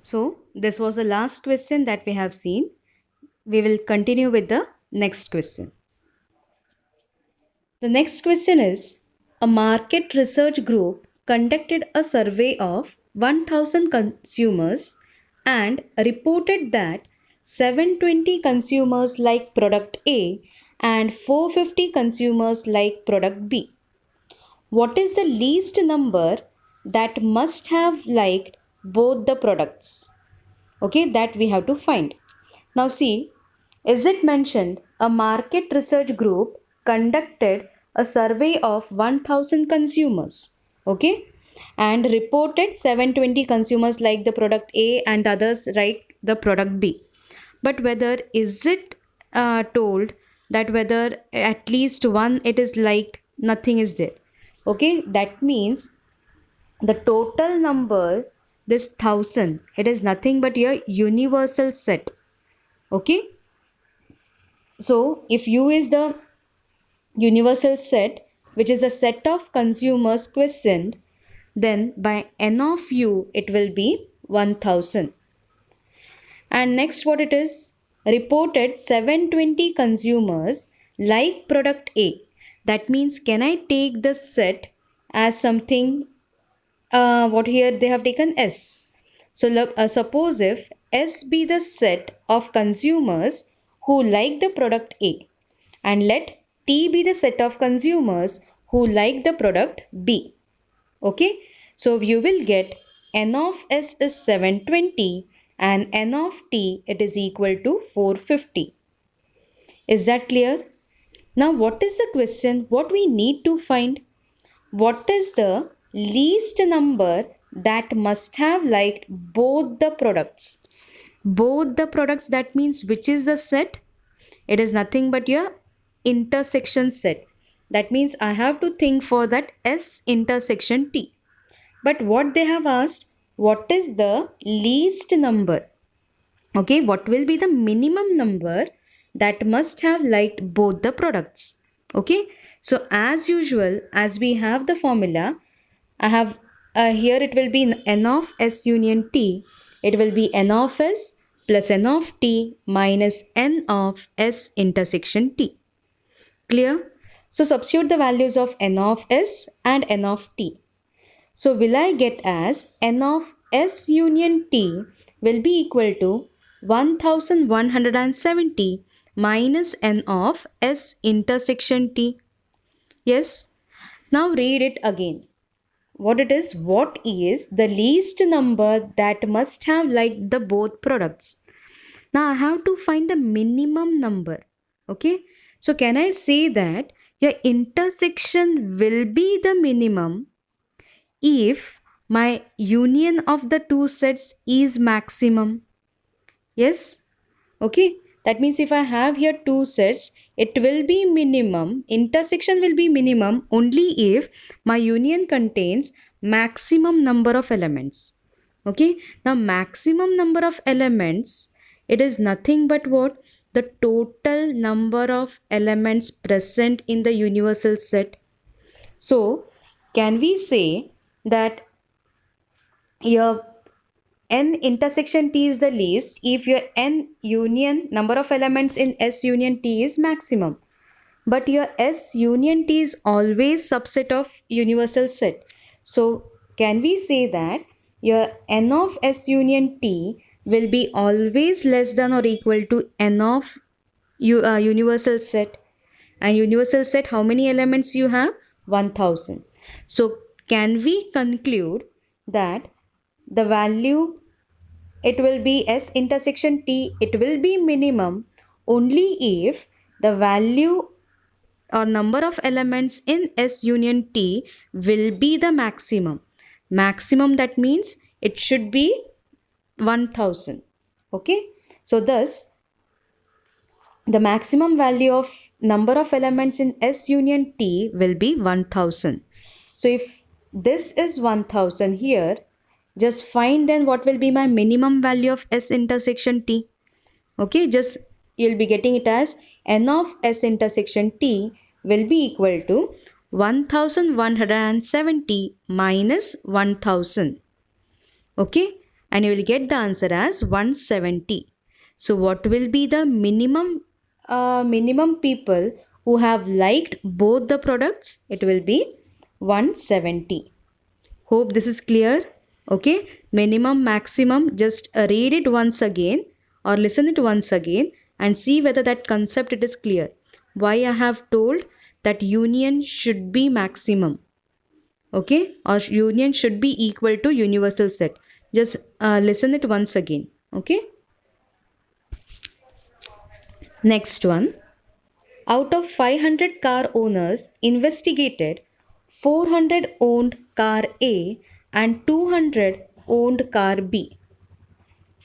So this was the last question that we have seen. We will continue with the next question. The next question is, a market research group conducted a survey of 1000 consumers and reported that 720 consumers like product A and 450 consumers like product B. What is the least number that must have liked both the products? Okay, that we have to find. Now see, is it mentioned a market research group conducted a survey of 1000 consumers, okay, and reported 720 consumers like the product A and others like the product B. But whether is it told that whether at least one it is liked, nothing is there. Okay, that means the total number, this 1000, it is nothing but your universal set. Okay, so if U is the universal set, which is the set of consumers questioned, then by n of U it will be 1000. And next, what it is? Reported 720 consumers like product A. That means, can I take the set as something, what here they have taken S. So suppose if S be the set of consumers who like the product A, and let T be the set of consumers who like the product B. Okay, so you will get N of S is 720 and N of T it is equal to 450. Is that clear? Now what is the question? What we need to find? What is the least number that must have liked both the products? Both the products, that means which is the set? It is nothing but your intersection set. That means I have to think for that S intersection T. But what they have asked, what is the least number? Okay, what will be the minimum number that must have liked both the products? Okay, so as usual, as we have the formula, I have here it will be n of S union T. It will be n of S plus n of T minus n of S intersection T. Clear? So substitute the values of n of S and n of T. So will I get as n of S union T will be equal to 1170 minus n of S intersection T. Yes. Now read it again. What is the least number that must have liked the both products? Now I have to find the minimum number. Okay. So can I say that your intersection will be the minimum if my union of the two sets is maximum? Yes. Okay. That means if I have here two sets, it will be minimum, intersection will be minimum only if my union contains maximum number of elements. Okay. Now maximum number of elements, it is nothing but what? The total number of elements present in the universal set. So can we say that your n intersection T is the least if your n union number of elements in S union T is maximum. But your S union T is always subset of universal set. So can we say that your n of S union T will be always less than or equal to n of universal set? And universal set, how many elements you have? 1000. So can we conclude that the value, it will be S intersection T, it will be minimum only if the value or number of elements in S union T will be the maximum. Maximum, that means it should be 1000. Okay. So thus the maximum value of number of elements in S union T will be 1000. So if this is 1000 here, just find then what will be my minimum value of S intersection T. Okay, just you'll be getting it as n of S intersection T will be equal to 1170 minus 1000. Okay, and you will get the answer as 170. So what will be the minimum people who have liked both the products? It will be 170. Hope this is clear. Okay, minimum, maximum, just read it once again or listen it once again and see whether that concept it is clear. Why I have told that union should be maximum. Okay, or union should be equal to universal set. Just listen it once again. Okay. Next one. Out of 500 car owners investigated, 400 owned car A and 200 owned car B.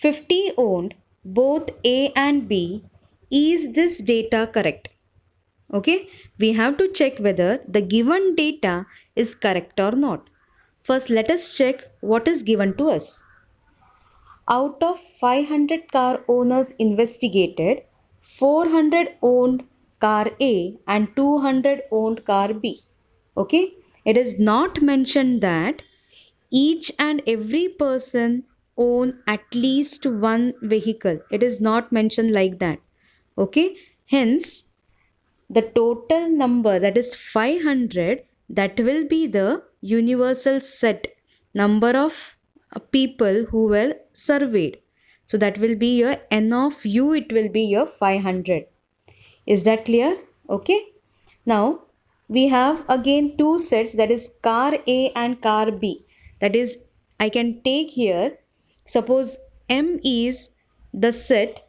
50 owned both A and B. Is this data correct? Okay, we have to check whether the given data is correct or not. First, let us check what is given to us. Out of 500 car owners investigated, 400 owned car A and 200 owned car B. Okay, it is not mentioned that each and every person own at least one vehicle. It is not mentioned like that. Okay, hence the total number, that is 500, that will be the universal set number of people who were surveyed. So that will be your n of u, it will be your 500. Is that clear? Okay. Now we have again two sets, that is car A and car B. That is, I can take here, suppose M is the set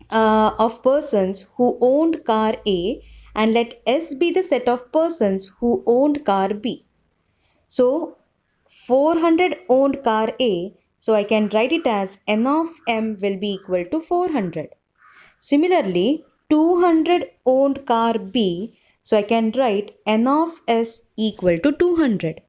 of persons who owned car A, and let S be the set of persons who owned car B. So 400 owned car A, so I can write it as n of M will be equal to 400. Similarly, 200 owned car B, so I can write n of S equal to 200.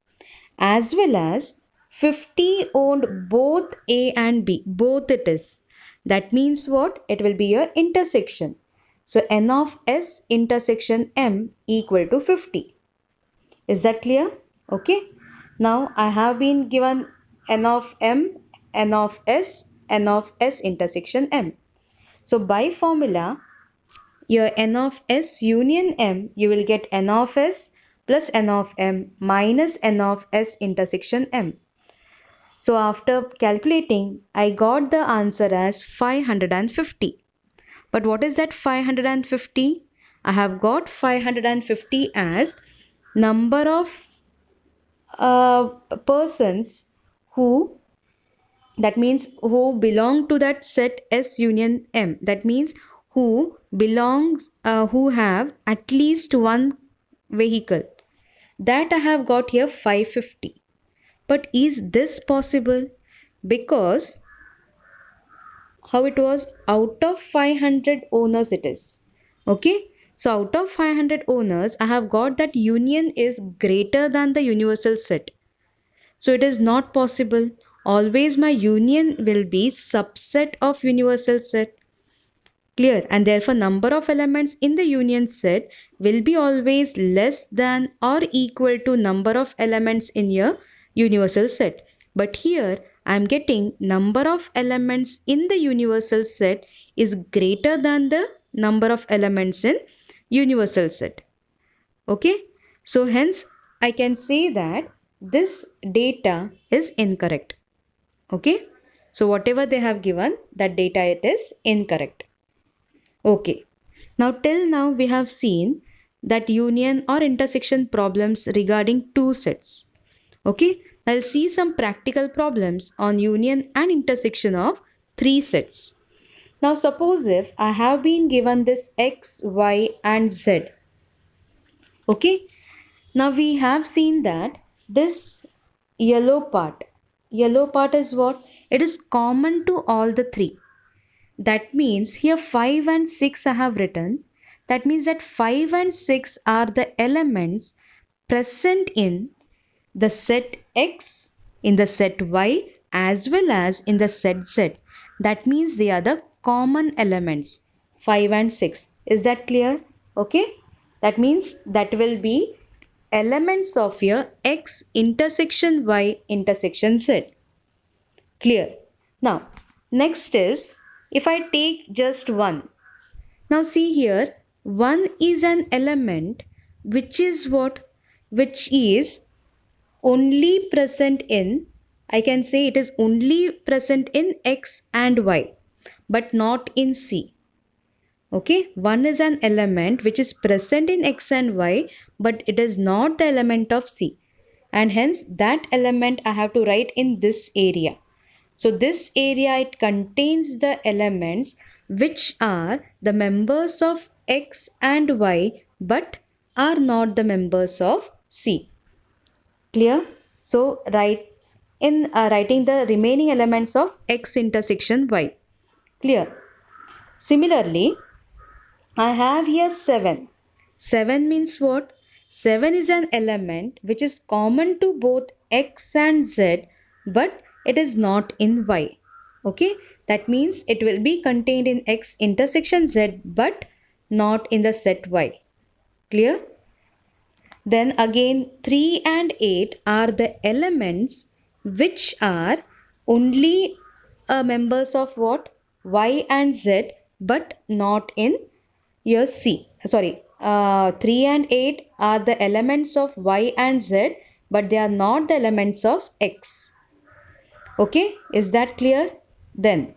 As well as 50 owned both A and B, both it is. That means what? It will be a intersection. So n of S intersection M equal to 50. Is that clear? Okay. Now I have been given n of M, n of S intersection M. So by formula, your n of S union M, you will get n of S plus n of M minus n of S intersection M. So after calculating, I got the answer as 550. But what is that 550? I have got 550 as number of persons who, that means who belong to that set S union M. That means who belongs, who have at least one vehicle. That I have got here 550. But is this possible? Because how it was, out of 500 owners it is. Okay. So out of 500 owners, I have got that union is greater than the universal set. So it is not possible. Always my union will be subset of universal set. Clear? And therefore number of elements in the union set will be always less than or equal to number of elements in your universal set. But here I am getting number of elements in the universal set is greater than the number of elements in universal set. Okay. So hence I can say that this data is incorrect. Okay. So whatever they have given, that data it is incorrect. Okay. Now till now we have seen that union or intersection problems regarding two sets. Okay. I'll see some practical problems on union and intersection of three sets. Now suppose if I have been given this x, y and z. Okay. Now we have seen that this yellow part is what? It is common to all the three. That means here 5 and 6 I have written. That means that 5 and 6 are the elements present in the set X, in the set Y, as well as in the set Z. That means they are the common elements, 5 and 6. Is that clear? Okay. That means that will be elements of your X intersection Y intersection Z. Clear? Now, next is if I take just 1. Now see here, 1 is an element which is what? Which is only present in, I can say it is only present in X and Y, but not in C. Okay, 1 is an element which is present in X and Y, but it is not the element of C. And hence that element I have to write in this area. So this area, it contains the elements which are the members of X and Y, but are not the members of C. Clear? So writing the remaining elements of X intersection Y. Clear? Similarly, I have here 7. 7 means what? 7 is an element which is common to both X and Z, but it is not in Y. Okay? That means it will be contained in X intersection Z, but not in the set Y. Clear? Then again 3 and 8 are the elements which are only members of what? Y and Z, but not in your C. Sorry, 3 and 8 are the elements of Y and Z, but they are not the elements of X. Okay, is that clear? Then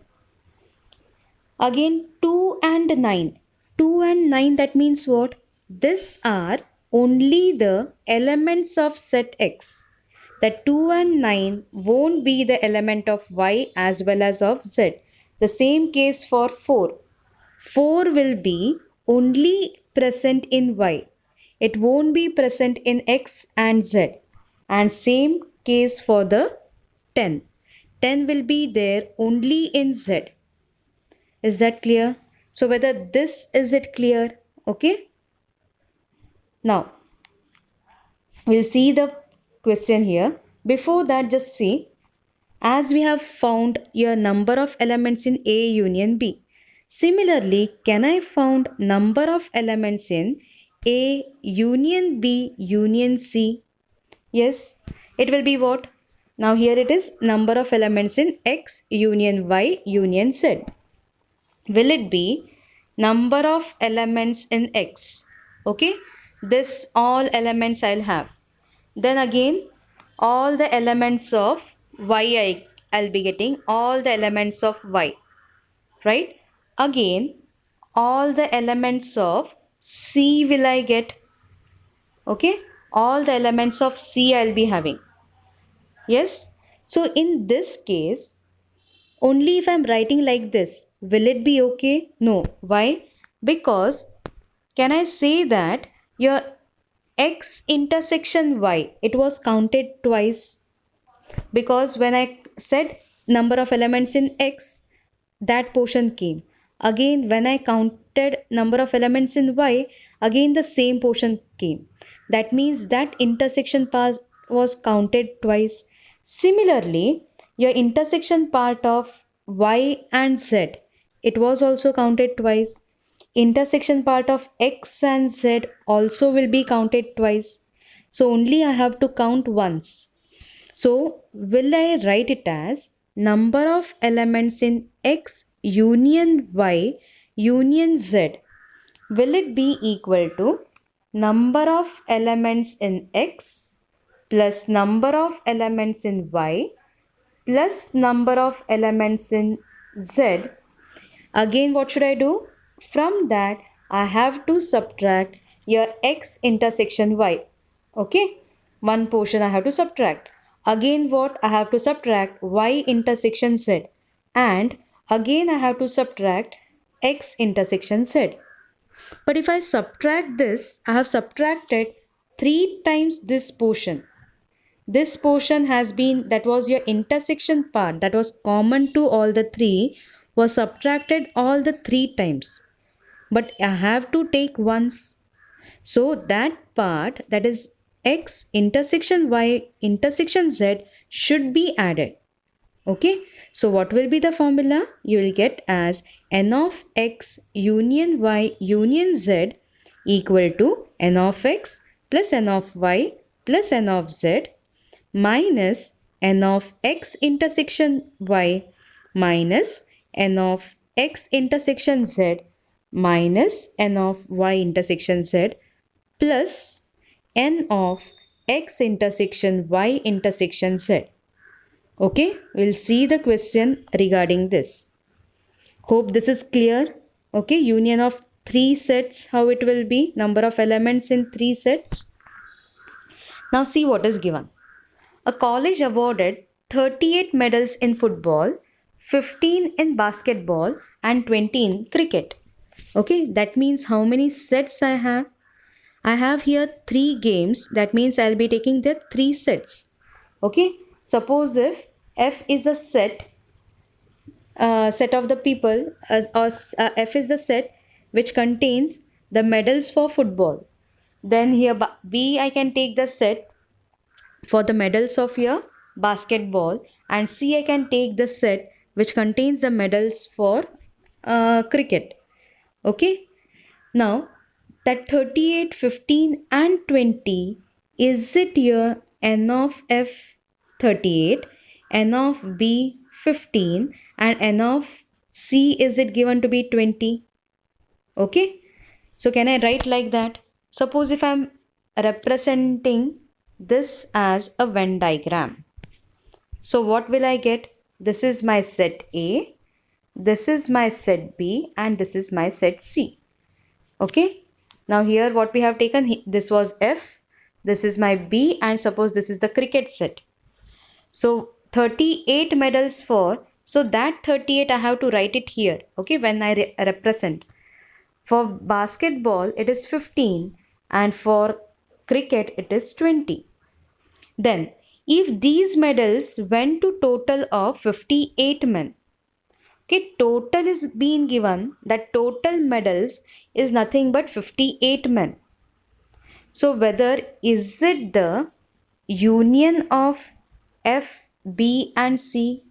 again 2 and 9. 2 and 9, that means what? These are only the elements of set X. That 2 and 9 won't be the element of Y as well as of Z. The same case for 4. 4 will be only present in Y. It won't be present in X and Z. And same case for the 10. 10 will be there only in Z. Is that clear? So whether this is it clear? Okay. Now we'll see the question here. Before that, just see, as we have found your number of elements in A union B. Similarly, can I found number of elements in A union B union C? Yes, it will be what? Now here it is number of elements in X union Y union Z. Will it be number of elements in X? Okay, this all elements I'll have. Then again all the elements of Y I'll be getting all the elements of Y, right? Again all the elements of C will I get. Okay, all the elements of C I'll be having. Yes, so in this case only if I'm writing like this, will it be okay? No. Why? Because can I say that your X intersection Y, it was counted twice? Because when I said number of elements in X, that portion came. Again, when I counted number of elements in Y, again the same portion came. That means that intersection part was counted twice. Similarly, your intersection part of Y and Z, it was also counted twice. Intersection part of X and Z also will be counted twice. So only I have to count once. So will I write it as number of elements in X union Y union Z? Will it be equal to number of elements in X plus number of elements in Y plus number of elements in Z? Again, what should I do? From that, I have to subtract your X intersection Y. Okay, one portion I have to subtract. Again, what? I have to subtract Y intersection Z. And again, I have to subtract X intersection Z. But if I subtract this, I have subtracted 3 times this portion. This portion has been, that was your intersection part, that was common to all the 3, was subtracted all the 3 times. But I have to take once. So that part, that is X intersection Y intersection Z, should be added. Okay, so what will be the formula? You will get as n of X union Y union Z equal to n of X plus n of Y plus n of Z minus n of x intersection y minus n of x intersection z minus n of y intersection z plus n of x intersection y intersection z. Okay, we'll see the question regarding this. Hope this is clear. Okay, union of three sets, how it will be, number of elements in three sets. Now see what is given. A college awarded 38 medals in football, 15 in basketball and 20 in cricket. Okay, that means how many sets I have? I have here 3 games. That means I'll be taking the 3 sets. Okay, suppose if F is a set of the people, F is the set which contains the medals for football. Then here B, I can take the set for the medals of your basketball, and C, I can take the set which contains the medals for cricket. Okay, now that 38, 15 and 20, is it here n of F 38, n of B 15 and n of C, is it given to be 20? Okay, so can I write like that? Suppose if I'm representing this as a Venn diagram. So what will I get? This is my set A, this is my set B and this is my set C. Okay, now here what we have taken, this was F, this is my B and suppose this is the cricket set. So 38 medals for, so that 38 I have to write it here, okay, when I represent. For basketball it is 15 and for cricket it is 20. Then if these medals went to total of 58 men, okay, total is being given, that total medals is nothing but 58 men. So whether is it the union of F, B and C?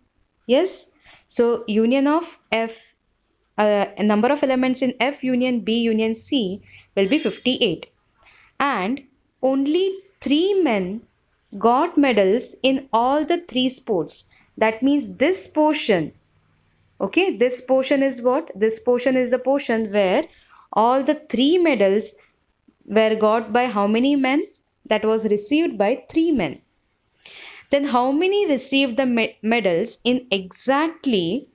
Yes. So union of F, a number of elements in F union B union C will be 58. And only 3 men got medals in all the 3 sports. That means this portion, okay, this portion is what? This portion is the portion where all the 3 medals were got by how many men? That was received by 3 men. Then how many received the medals in exactly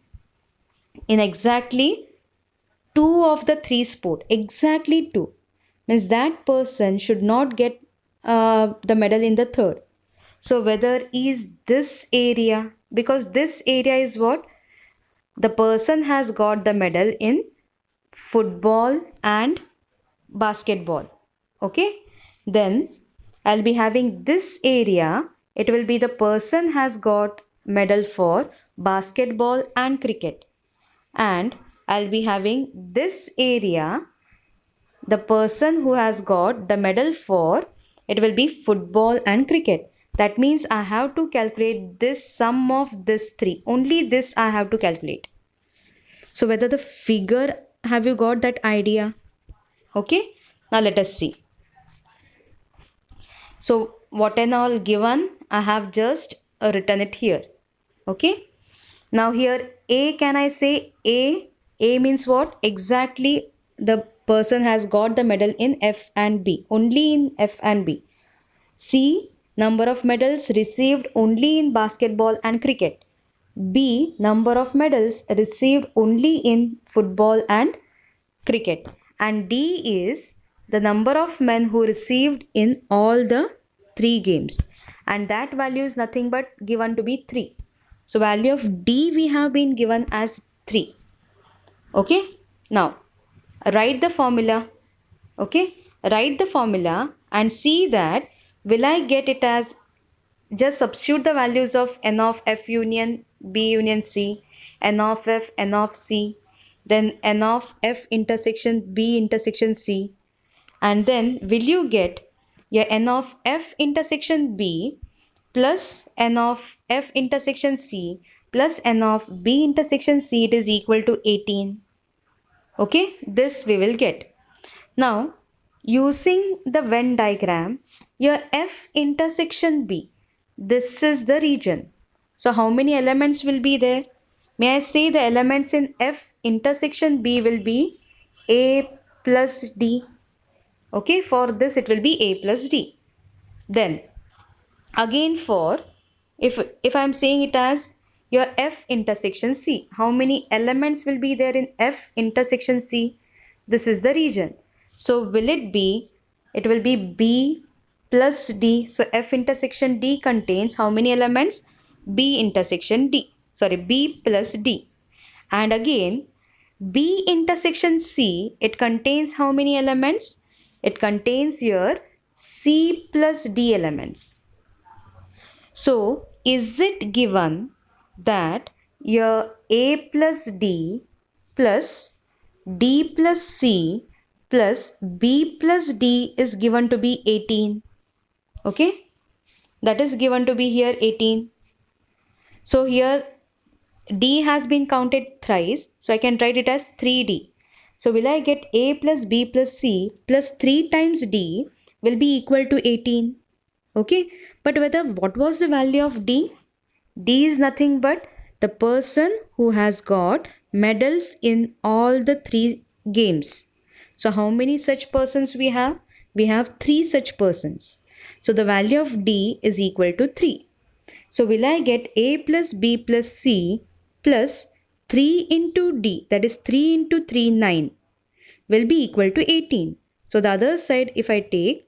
2 of the 3 sport? Exactly 2. Means that person should not get the medal in the third. So whether is this area, because this area is what? The person has got the medal in football and basketball. Okay, then I'll be having this area, it will be the person has got medal for basketball and cricket, and I'll be having this area, the person who has got the medal for, it will be football and cricket. That means I have to calculate this sum of this 3, only this I have to calculate. So whether the figure, have you got that idea? Okay, now let us see. So what and all given, I have just written it here. Okay, now here A, can I say A? A means what? Exactly the person has got the medal in F and B, only in F and B. C, number of medals received only in basketball and cricket. B, number of medals received only in football and cricket. And D is the number of men who received in all the 3 games. And that value is nothing but given to be 3. So value of D we have been given as 3. Okay. Now write the formula. Okay. Write the formula and see that will I get it as, just substitute the values of n of F union B union C, n of F, n of C, then n of F intersection B intersection C, and then will you get your n of F intersection B plus n of F intersection C plus n of B intersection C, it is equal to 18. Okay, this we will get. Now using the Venn diagram, your F intersection B, this is the region. So how many elements will be there? May I say the elements in F intersection B will be A plus D. Okay, for this it will be A plus D. Then again for, if I am saying it as your F intersection C, how many elements will be there in F intersection C? This is the region. So will it be, it will be B plus D. So F intersection D contains how many elements? B intersection D, sorry, B plus D. And again B intersection C, it contains how many elements? It contains your C plus D elements. So, is it given that your A plus D plus D plus C plus B plus D is given to be 18? Okay, that is given to be here 18. So, here D has been counted thrice, so I can write it as 3D. So, will I get A plus B plus C plus 3 times D will be equal to 18? Okay, but whether what was the value of D? D is nothing but the person who has got medals in all the 3 games. So how many such persons we have? We have 3 such persons. So the value of D is equal to 3. So will I get A plus B plus C plus 3 into D, that is 3 into 3, 9, will be equal to 18. So the other side if I take,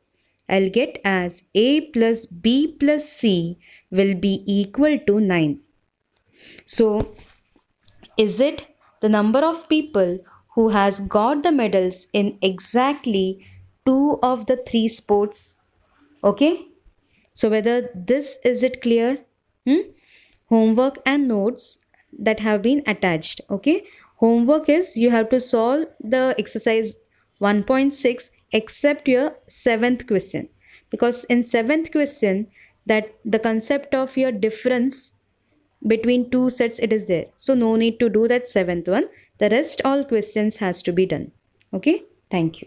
I'll get as A plus B plus C will be equal to 9. So is it the number of people who has got the medals in exactly 2 of the 3 sports? Okay. So whether this is it clear? Homework and notes that have been attached. Okay. Homework is you have to solve the exercise 1.6 except your 7th question, because in 7th question that the concept of your difference between two sets it is there, so no need to do that 7th one. The rest all questions has to be done. Okay, thank you.